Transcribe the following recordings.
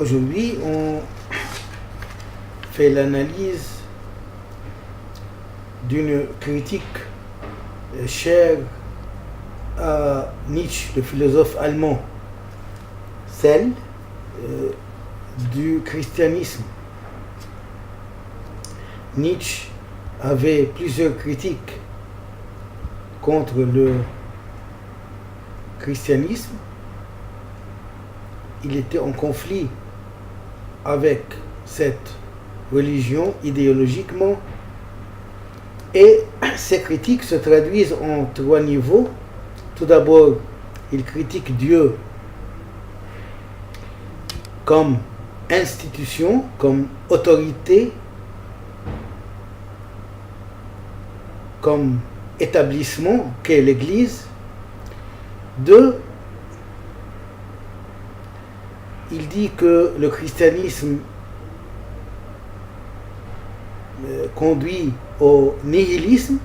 Aujourd'hui, on fait l'analyse d'une critique chère à Nietzsche, le philosophe allemand, celle du christianisme. Nietzsche avait plusieurs critiques contre le christianisme. Il était en conflit avec cette religion idéologiquement, et ces critiques se traduisent en trois niveaux. Tout d'abord, il critique Dieu comme institution, comme autorité, comme établissement qu'est l'Église. Deux, il dit que le christianisme conduit au nihilisme.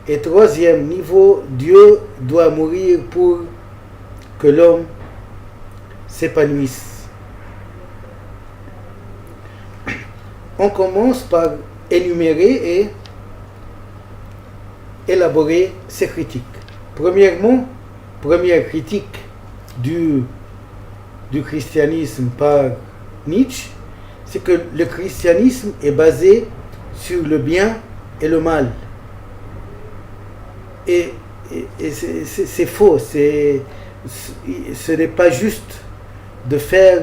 Et troisième niveau, Dieu doit mourir pour que l'homme s'épanouisse. On commence par énumérer et élaborer ces critiques. Premièrement, première critique du christianisme par Nietzsche, c'est que le christianisme est basé sur le bien et le mal. Et c'est faux, ce n'est pas juste de faire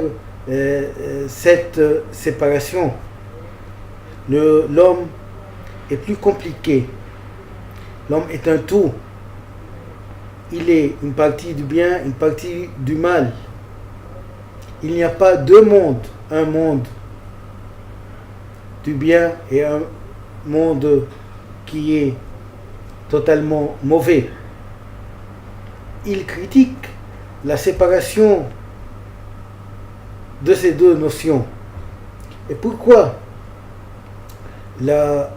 cette séparation. L'homme est plus compliqué. L'homme est un tout. Il est une partie du bien, une partie du mal. Il n'y a pas deux mondes, un monde du bien et un monde qui est totalement mauvais. Il critique la séparation de ces deux notions. Et pourquoi la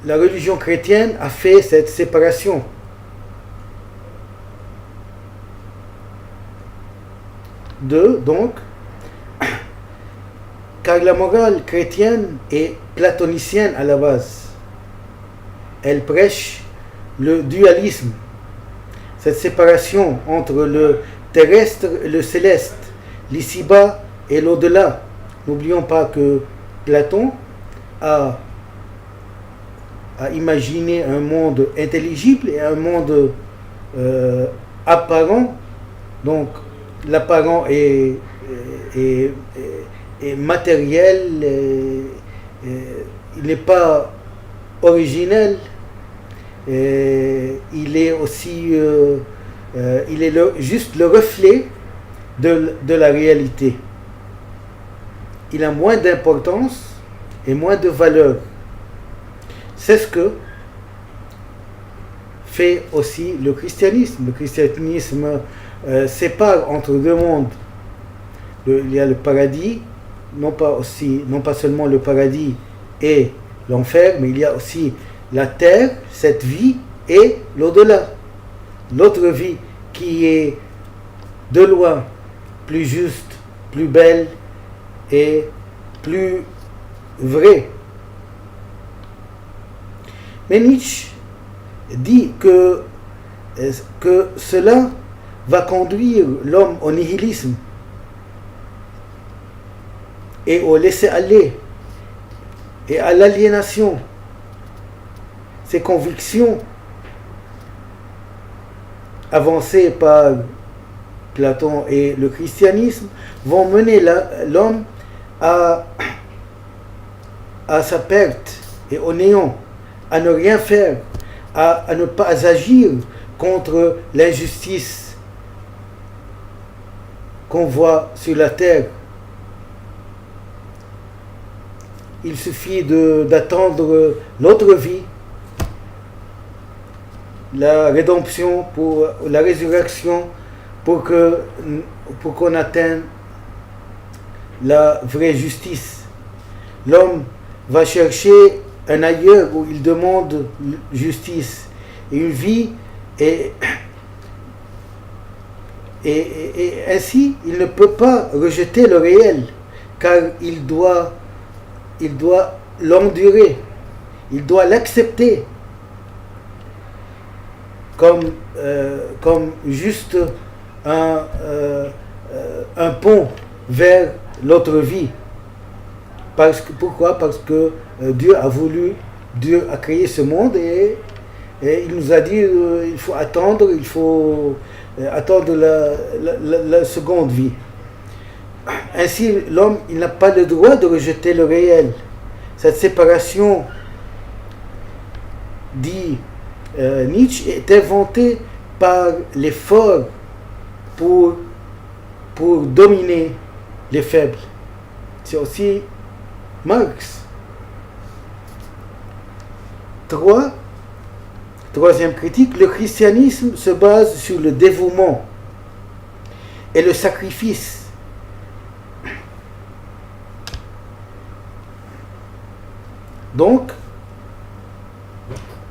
religion chrétienne a fait cette séparation? Donc, car la morale chrétienne est platonicienne à la base. Elle prêche le dualisme, cette séparation entre le terrestre et le céleste, l'ici-bas et l'au-delà. N'oublions pas que Platon a imaginé un monde intelligible et un monde apparent. Donc l'apparent est matériel, il n'est pas originel, il est aussi il est juste le reflet de la réalité. Il a moins d'importance et moins de valeur. C'est ce que fait aussi le christianisme. Le christianisme sépare entre deux mondes. Il y a le paradis, non pas seulement le paradis et l'enfer, mais il y a aussi la terre, cette vie, et l'au-delà. L'autre vie qui est de loin plus juste, plus belle et plus vraie. Mais Nietzsche dit que cela va conduire l'homme au nihilisme et au laisser-aller et à l'aliénation. Ces convictions avancées par Platon et le christianisme vont mener l'homme à sa perte et au néant, à ne rien faire, à ne pas agir contre l'injustice qu'on voit sur la terre. Il suffit d'attendre l'autre vie, la rédemption, pour la résurrection, pour qu'on atteigne la vraie justice. L'homme va chercher un ailleurs où il demande justice. Et une vie Et ainsi, il ne peut pas rejeter le réel, car il doit l'endurer, il doit l'accepter comme juste un pont vers l'autre vie. Pourquoi? Parce que Dieu a créé ce monde et il nous a dit il faut attendre la seconde vie. Ainsi, l'homme, il n'a pas le droit de rejeter le réel. Cette séparation, dit Nietzsche, est inventée par les forts pour dominer les faibles. C'est aussi Marx. Troisième critique, le christianisme se base sur le dévouement et le sacrifice. Donc,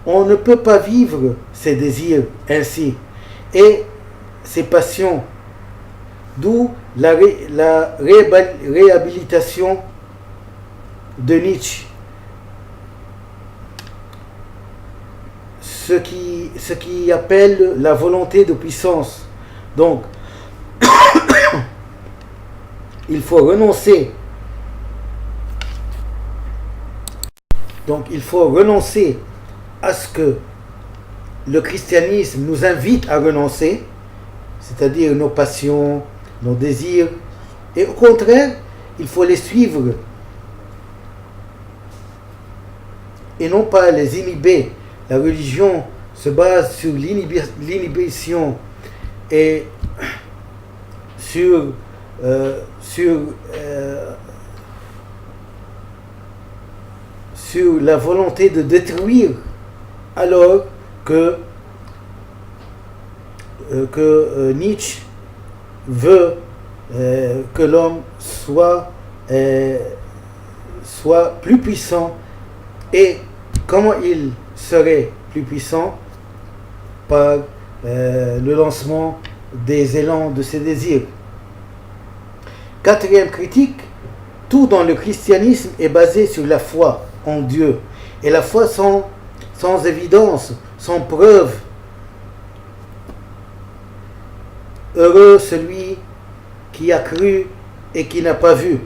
on ne peut pas vivre ses désirs ainsi et ses passions, d'où la réhabilitation de Nietzsche. Ce qui appelle la volonté de puissance. Donc, il faut renoncer. Donc, il faut renoncer à ce que le christianisme nous invite à renoncer, c'est-à-dire nos passions, nos désirs, et au contraire, il faut les suivre et non pas les inhiber. La religion se base sur l'inhibition et sur la volonté de détruire, alors que Nietzsche veut que l'homme soit plus puissant. Et comment il serait plus puissant? Par le lancement des élans de ses désirs. Quatrième critique, tout dans le christianisme est basé sur la foi en Dieu. Et la foi sans évidence, sans preuve. Heureux celui qui a cru et qui n'a pas vu.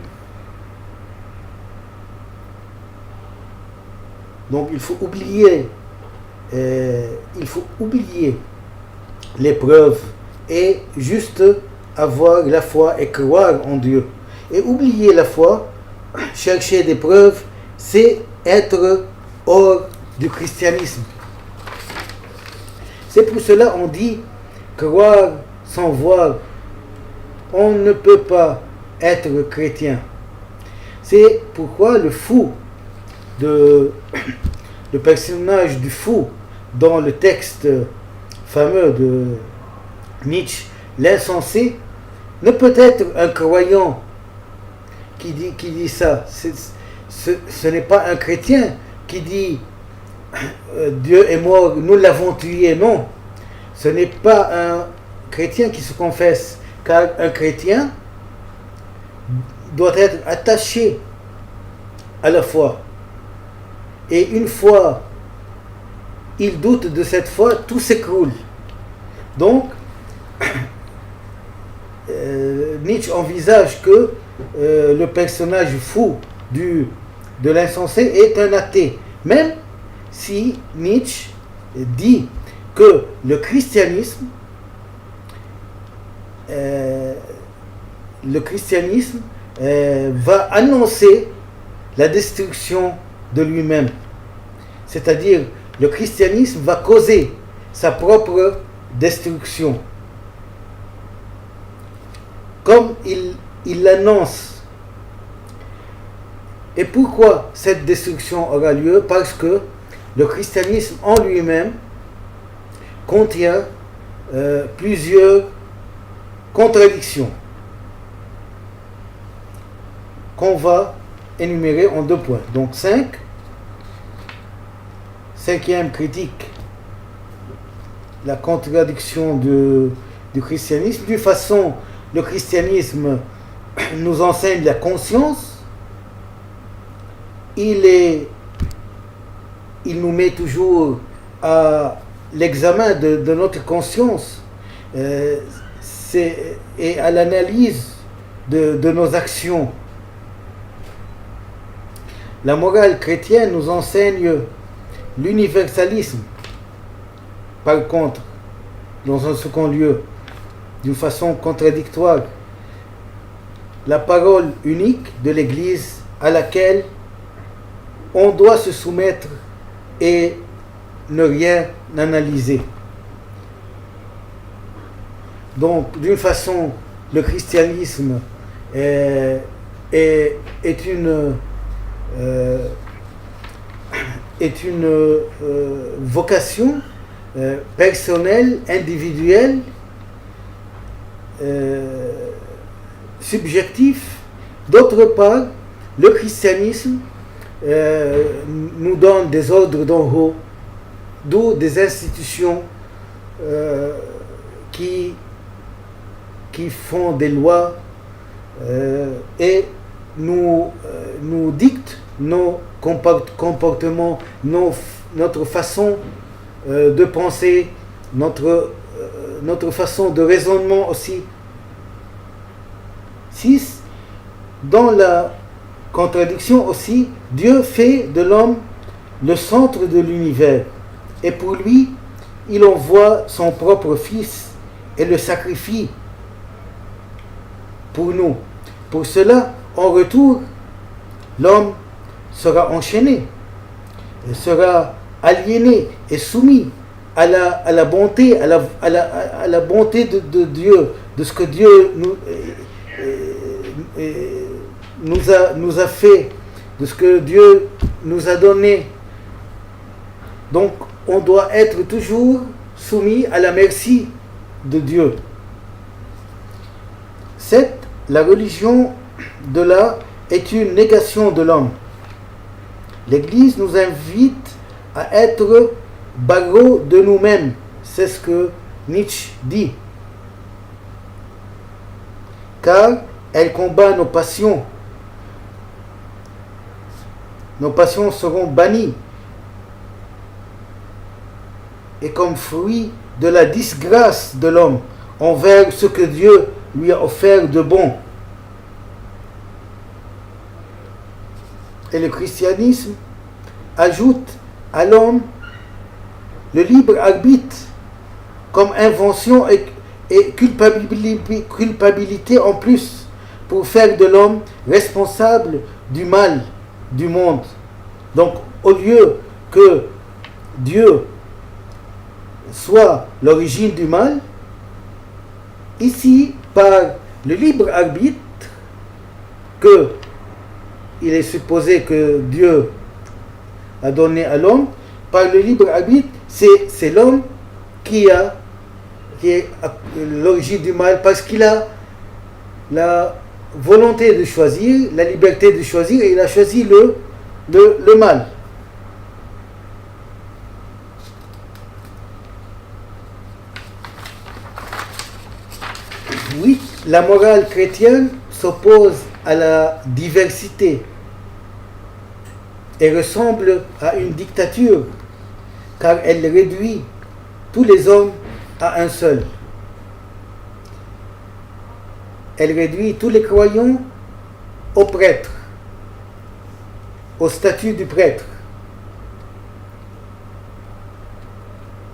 Donc il faut oublier les preuves et juste avoir la foi et croire en Dieu. Et oublier la foi, chercher des preuves, c'est être hors du christianisme. C'est pour cela qu'on dit croire sans voir. On ne peut pas être chrétien. C'est pourquoi le personnage du fou dans le texte fameux de Nietzsche, l'insensé, ne peut être un croyant qui dit ça. Ce n'est pas un chrétien qui dit Dieu est mort, nous l'avons tué. Non, ce n'est pas un chrétien qui se confesse, car un chrétien doit être attaché à la foi. Et une fois il doute de cette foi, tout s'écroule. Donc, Nietzsche envisage que le personnage fou de l'insensé est un athée. Même si Nietzsche dit que le christianisme va annoncer la destruction de lui-même. C'est-à-dire, le christianisme va causer sa propre destruction. Comme il l'annonce. Et pourquoi cette destruction aura lieu? Parce que le christianisme en lui-même contient plusieurs contradictions qu'on va énumérer en 2 points. Donc 5e critique, la contradiction du christianisme. D'une façon, le christianisme nous enseigne la conscience. Il nous met toujours à l'examen de notre conscience et à l'analyse de nos actions. La morale chrétienne nous enseigne l'universalisme. Par contre, dans un second lieu, d'une façon contradictoire, la parole unique de l'Église à laquelle on doit se soumettre et ne rien analyser. Donc, d'une façon, le christianisme est une vocation personnelle, individuelle, subjectif. D'autre part, le christianisme nous donne des ordres d'en haut, d'où des institutions qui font des lois et nous dictent nos comportements, notre façon de penser, notre façon de raisonnement aussi. 6. Dans la contradiction aussi, Dieu fait de l'homme le centre de l'univers. Et pour lui, il envoie son propre Fils et le sacrifie pour nous. Pour cela, en retour, l'homme sera enchaîné, il sera aliéné et soumis à la bonté, à la bonté de Dieu, de ce que Dieu nous a fait, de ce que Dieu nous a donné. Donc, on doit être toujours soumis à la merci de Dieu. 7. La religion de là est une négation de l'homme. L'Église nous invite à être barreaux de nous-mêmes. C'est ce que Nietzsche dit. Car elle combat nos passions. Nos passions seront bannies. Et comme fruit de la disgrâce de l'homme envers ce que Dieu lui a offert de bon. Et le christianisme ajoute à l'homme le libre arbitre comme invention et culpabilité en plus pour faire de l'homme responsable du mal du monde. Donc au lieu que Dieu soit l'origine du mal, ici par le libre arbitre que il est supposé que Dieu a donné à l'homme, par le libre arbitre, c'est l'homme qui est l'origine du mal, parce qu'il a la volonté de choisir, la liberté de choisir, et il a choisi le mal. Oui, la morale chrétienne s'oppose à la diversité et ressemble à une dictature, car elle réduit tous les hommes à un seul. Elle réduit tous les croyants au prêtre, au statut du prêtre.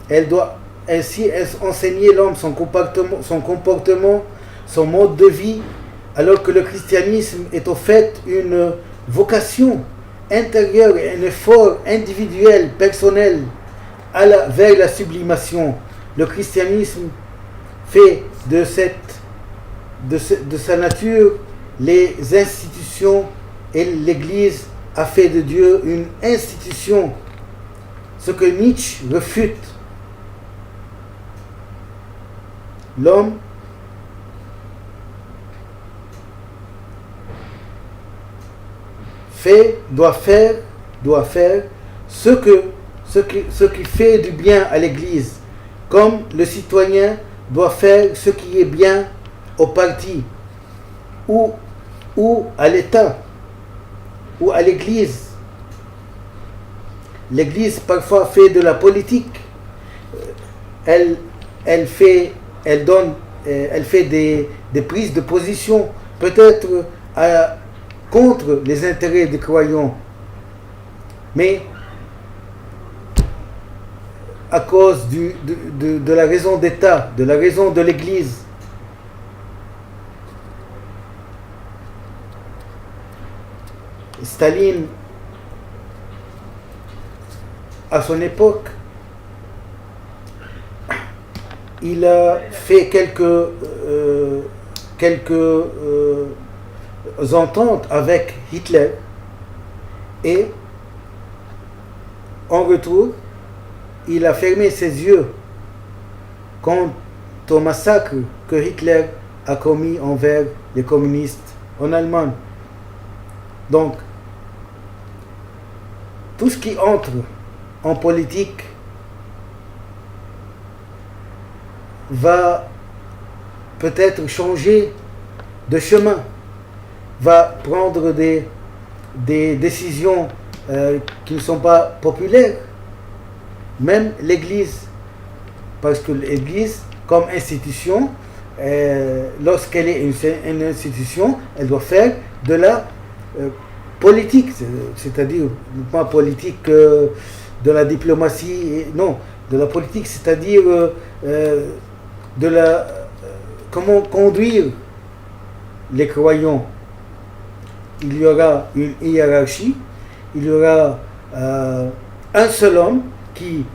Elle doit ainsi enseigner l'homme son comportement, son mode de vie, alors que le christianisme est au fait une vocation intérieure et un effort individuel, personnel, vers la sublimation. Le christianisme fait de sa nature les institutions, et l'Église a fait de Dieu une institution, ce que Nietzsche refute. L'homme doit faire ce qui fait du bien à l'Église, comme le citoyen doit faire ce qui est bien au parti ou à l'État ou à l'Église. L'Église parfois fait de la politique. Elle fait des prises de position, peut-être contre les intérêts des croyants, mais à cause de la raison d'État, de la raison de l'Église. Staline, à son époque, il a fait quelques ententes avec Hitler et en retour, il a fermé ses yeux quant au massacre que Hitler a commis envers les communistes en Allemagne. Donc, tout ce qui entre en politique va peut-être changer de chemin, va prendre des décisions qui ne sont pas populaires. Même l'Église, parce que l'Église, comme institution, lorsqu'elle est une institution, elle doit faire de la politique, c'est-à-dire pas politique de la diplomatie, non, de la politique, c'est-à-dire comment conduire les croyants. Il y aura une hiérarchie, il y aura un seul homme qui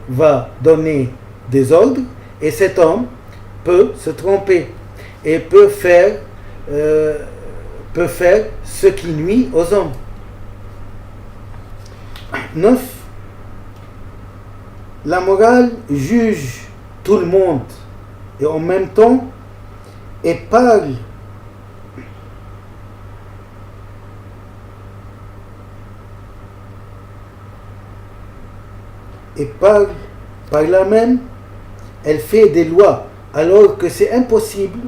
va donner des ordres, et cet homme peut se tromper et peut faire ce qui nuit aux hommes. 9. La morale juge tout le monde et en même temps parle par là même, elle fait des lois alors que c'est impossible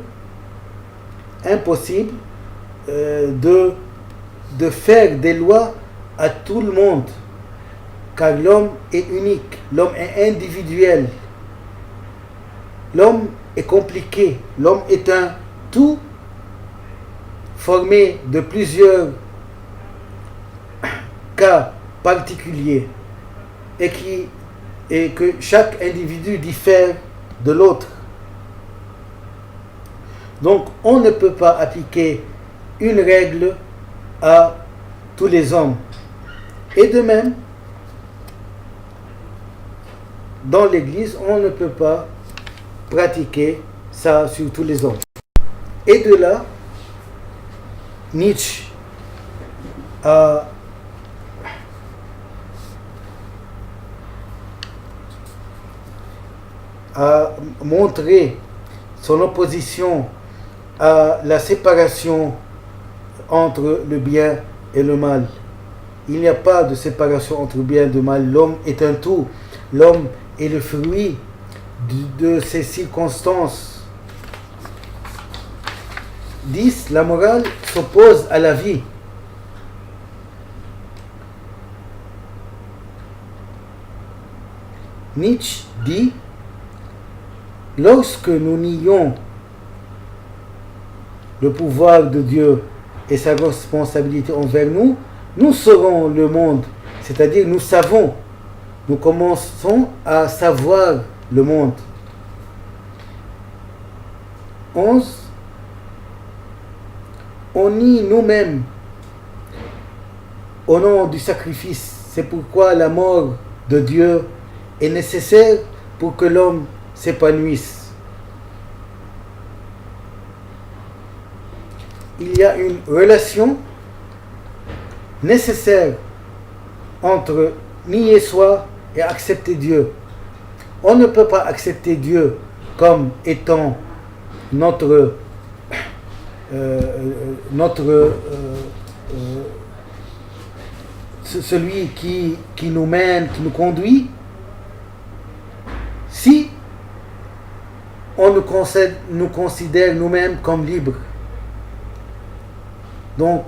de faire des lois à tout le monde, car l'homme est unique, l'homme est individuel, l'homme est compliqué, l'homme est un tout formé de plusieurs cas particuliers et que chaque individu diffère de l'autre. Donc on ne peut pas appliquer une règle à tous les hommes. Et de même, dans l'Église, on ne peut pas pratiquer ça sur tous les hommes. Et de là, Nietzsche a montré son opposition à la séparation entre le bien et le mal. Il n'y a pas de séparation entre le bien et le mal. L'homme est un tout. L'homme est le fruit de ces circonstances. 10. La morale s'oppose à la vie. Nietzsche dit: lorsque nous nions le pouvoir de Dieu et sa responsabilité envers nous, nous serons le monde, c'est-à-dire nous savons, nous commençons à savoir le monde. 11. On nie nous-mêmes au nom du sacrifice. C'est pourquoi la mort de Dieu est nécessaire pour que l'homme s'épanouisse. Il y a une relation nécessaire entre nier soi et accepter Dieu. On ne peut pas accepter Dieu comme étant celui qui nous mène, qui nous conduit, si on nous considère nous-mêmes comme libres. Donc,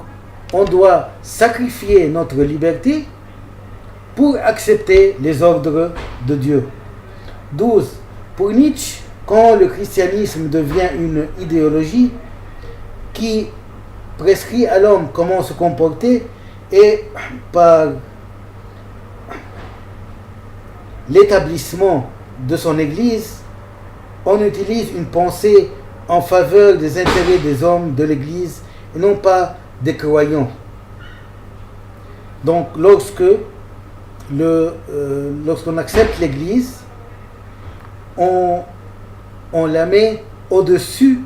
on doit sacrifier notre liberté pour accepter les ordres de Dieu. 12. Pour Nietzsche, quand le christianisme devient une idéologie qui prescrit à l'homme comment se comporter, et par l'établissement de son Église, on utilise une pensée en faveur des intérêts des hommes de l'Église et non pas des croyants. Donc lorsqu'on accepte l'Église, on la met au-dessus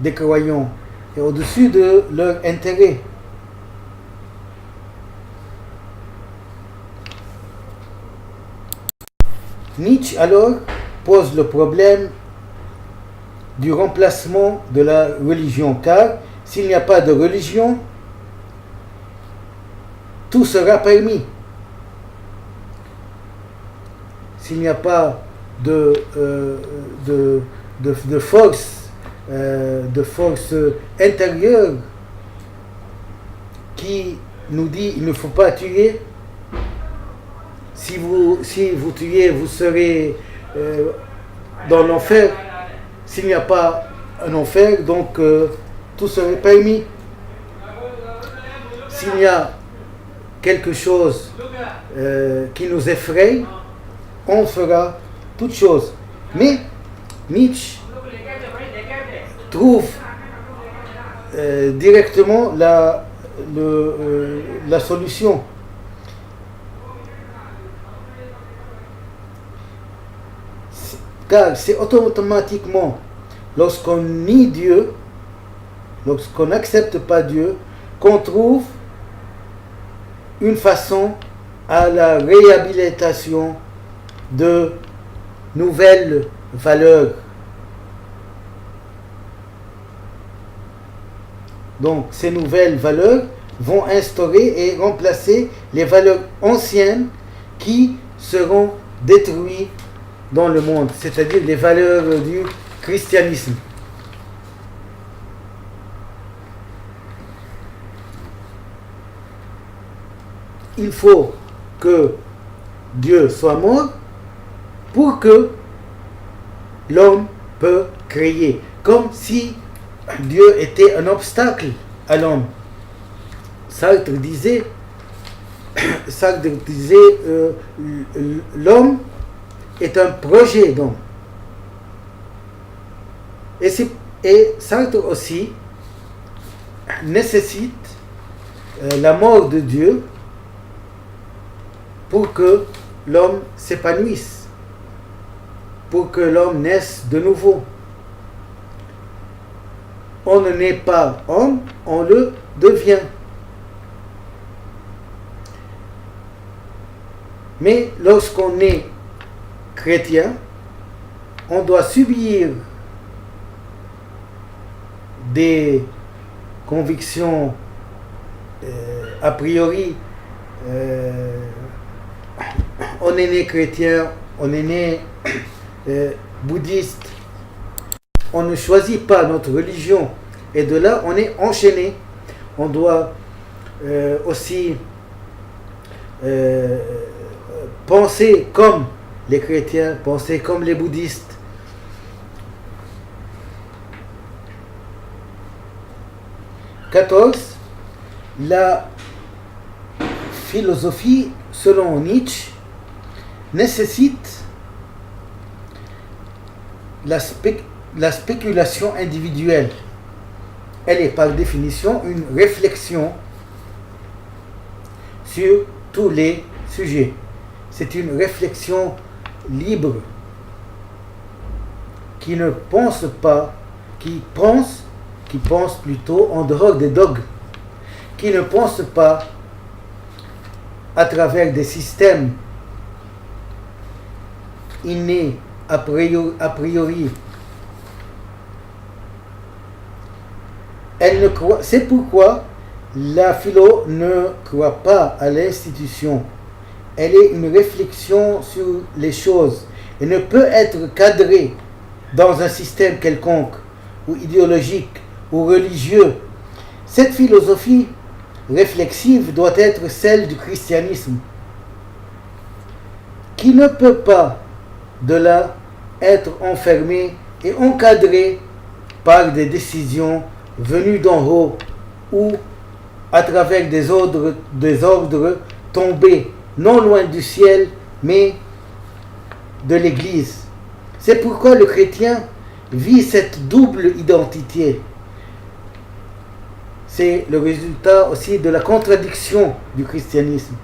des croyants et au-dessus de leurs intérêts. Nietzsche alors pose le problème du remplacement de la religion, car s'il n'y a pas de religion, tout sera permis. S'il n'y a pas de force intérieure qui nous dit il ne faut pas tuer. Si vous tuez, vous serez dans l'enfer. S'il n'y a pas un enfer, donc tout serait permis. S'il y a quelque chose qui nous effraie, on fera toute chose. Mais Nietzsche trouve directement la solution. Car c'est automatiquement, lorsqu'on nie Dieu, lorsqu'on n'accepte pas Dieu, qu'on trouve une façon à la réhabilitation de nouvelles valeurs. Donc ces nouvelles valeurs vont instaurer et remplacer les valeurs anciennes qui seront détruites dans le monde, c'est-à-dire les valeurs du christianisme. Il faut que Dieu soit mort pour que l'homme peut créer, comme si Dieu était un obstacle à l'homme. Sartre disait l'homme est un projet d'homme. Et Sartre aussi nécessite la mort de Dieu pour que l'homme s'épanouisse, pour que l'homme naisse de nouveau. On ne naît pas homme, on le devient. Mais lorsqu'on est chrétien, on doit subir des convictions a priori. On est né chrétien, on est né bouddhiste. On ne choisit pas notre religion et de là on est enchaîné. On doit aussi penser comme les chrétiens, penser comme les bouddhistes. La philosophie, selon Nietzsche, nécessite la spéculation individuelle. Elle est par définition une réflexion sur tous les sujets. C'est une réflexion libre qui ne pense pas, qui pense plutôt en dehors des dogmes, qui ne pense pas à travers des systèmes innés a priori. C'est pourquoi la philo ne croit pas à l'institution. Elle est une réflexion sur les choses et ne peut être cadrée dans un système quelconque, ou idéologique, ou religieux. Cette philosophie réflexive doit être celle du christianisme, qui ne peut pas, de là, être enfermé et encadré par des décisions venues d'en haut ou à travers des ordres tombés non loin du ciel, mais de l'Église. C'est pourquoi le chrétien vit cette double identité. C'est le résultat aussi de la contradiction du christianisme.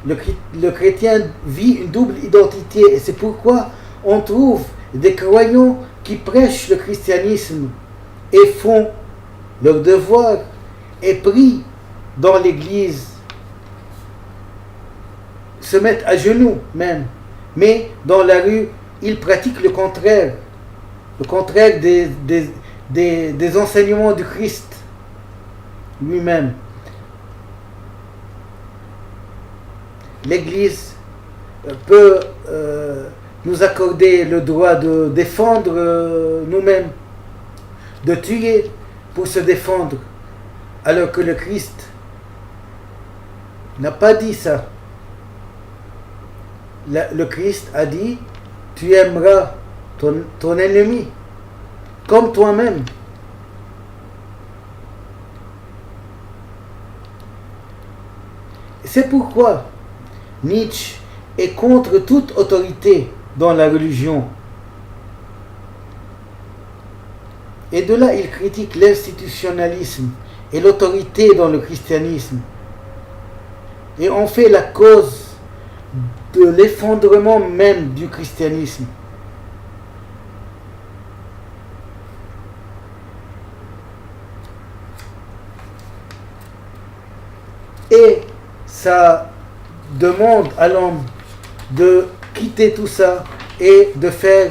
Le chrétien vit une double identité et c'est pourquoi on trouve des croyants qui prêchent le christianisme et font leur devoir et prient dans l'église, se mettent à genoux même, mais dans la rue, ils pratiquent le contraire des enseignements du Christ lui-même. L'Église peut nous accorder le droit de défendre nous-mêmes, de tuer pour se défendre, alors que le Christ n'a pas dit ça. Le Christ a dit, tu aimeras ton ennemi comme toi-même. C'est pourquoi Nietzsche est contre toute autorité dans la religion. Et de là, il critique l'institutionnalisme et l'autorité dans le christianisme. Et on fait la cause de l'effondrement même du christianisme. Et ça demande à l'homme de quitter tout ça et de faire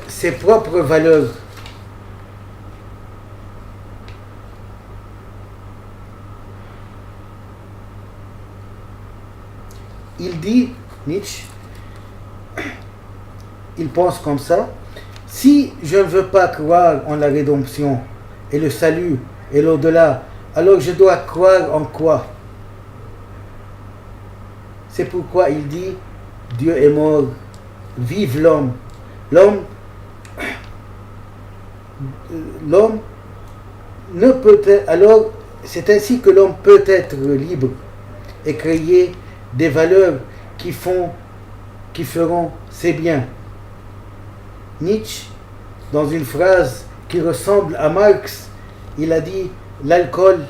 ses propres valeurs. Il dit, Nietzsche, il pense comme ça, si je ne veux pas croire en la rédemption et le salut et l'au-delà, alors je dois croire en quoi? C'est pourquoi il dit, Dieu est mort, vive l'homme. L'homme ne peut être, alors c'est ainsi que l'homme peut être libre et créer des valeurs qui feront ses biens. Nietzsche, dans une phrase qui ressemble à Marx, il a dit l'alcool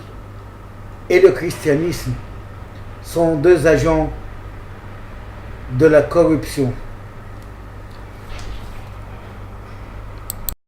et le christianisme sont deux agents de la corruption.